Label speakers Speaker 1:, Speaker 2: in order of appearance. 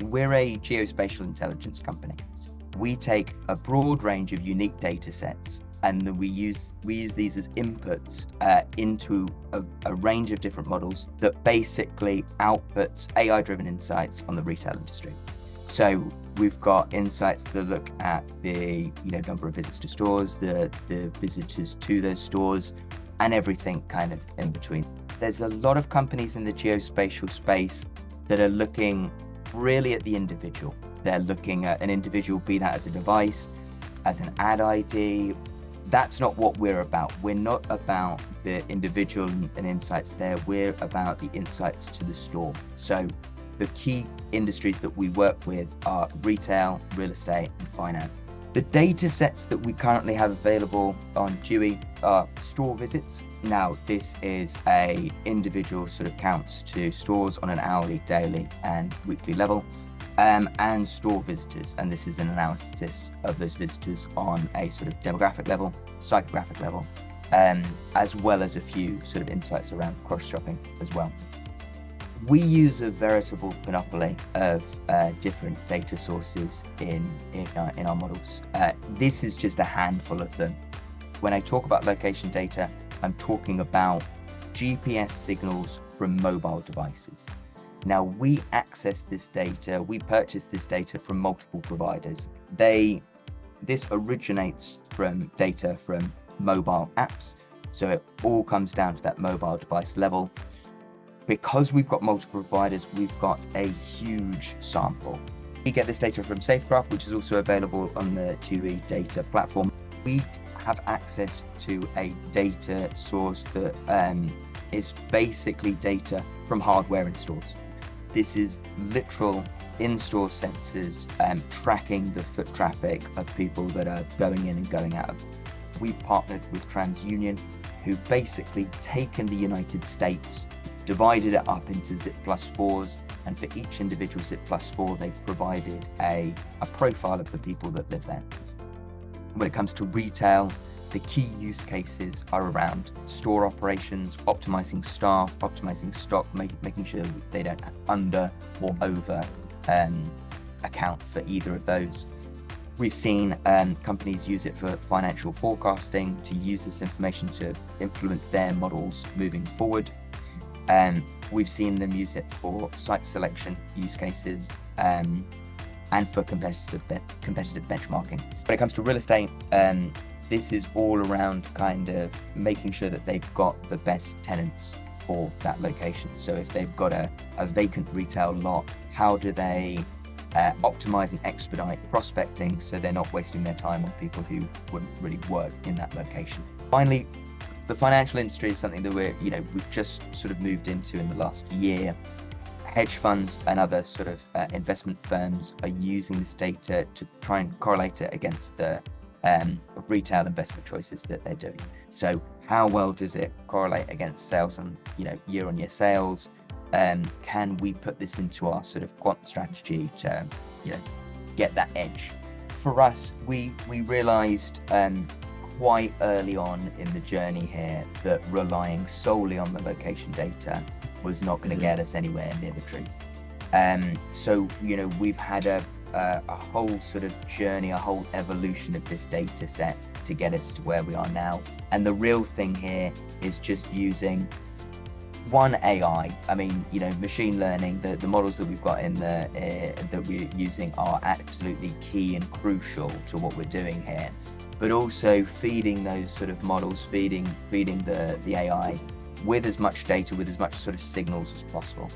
Speaker 1: we're a geospatial intelligence company. We take a broad range of unique data sets, and then we use these as inputs into a range of different models that basically outputs AI-driven insights on the retail industry. So we've got insights that look at the number of visits to stores, the visitors to those stores, and everything kind of in between. There's a lot of companies in the geospatial space that are looking really at the individual. They're looking at an individual, be that as a device, as an ad ID. That's not what we're about. We're not about the individual and insights there. We're about the insights to the store. So the key industries that we work with are retail, real estate, and finance. The data sets that we currently have available on Dewey are store visits. Now, this is a individual sort of counts to stores on an hourly, daily, and weekly level, and store visitors. And this is an analysis of those visitors on a sort of demographic level, psychographic level, as well as a few sort of insights around cross-shopping as well. We use a veritable panoply of different data sources in our models. This is just a handful of them. When I talk about location data, I'm talking about GPS signals from mobile devices. Now, we access this data, we purchase this data from multiple providers. This originates from data from mobile apps, so it all comes down to that mobile device level. Because we've got multiple providers, we've got a huge sample. We get this data from SafeGraph, which is also available on the Dewey data platform. We have access to a data source that is basically data from hardware in stores. This is literal in-store sensors tracking the foot traffic of people that are going in and going out. We've partnered with TransUnion, who've basically taken the United States, divided it up into ZIP+4s, and for each individual ZIP+4, they've provided a profile of the people that live there. When it comes to retail, the key use cases are around store operations, optimizing staff, optimizing stock, making sure they don't under or over account for either of those. We've seen companies use it for financial forecasting, to use this information to influence their models moving forward. We've seen them use it for site selection use cases and for competitive benchmarking. When it comes to real estate, this is all around kind of making sure that they've got the best tenants for that location. So if they've got a vacant retail lot, how do they optimize and expedite prospecting so they're not wasting their time on people who wouldn't really work in that location. Finally, the financial industry is something that we've just sort of moved into in the last year. Hedge funds and other sort of investment firms are using this data to try and correlate it against the retail investment choices that they're doing. So how well does it correlate against sales and year-on-year sales? Can we put this into our sort of quant strategy to get that edge? For us, we realized quite early on in the journey here that relying solely on the location data was not going to get us anywhere near the truth. So we've had a whole sort of journey, a whole evolution of this data set to get us to where we are now. And the real thing here is just using one AI. I mean, machine learning, the models that we've got in that we're using are absolutely key and crucial to what we're doing here. But also feeding those sort of models, feeding the AI with as much data, with as much sort of signals as possible.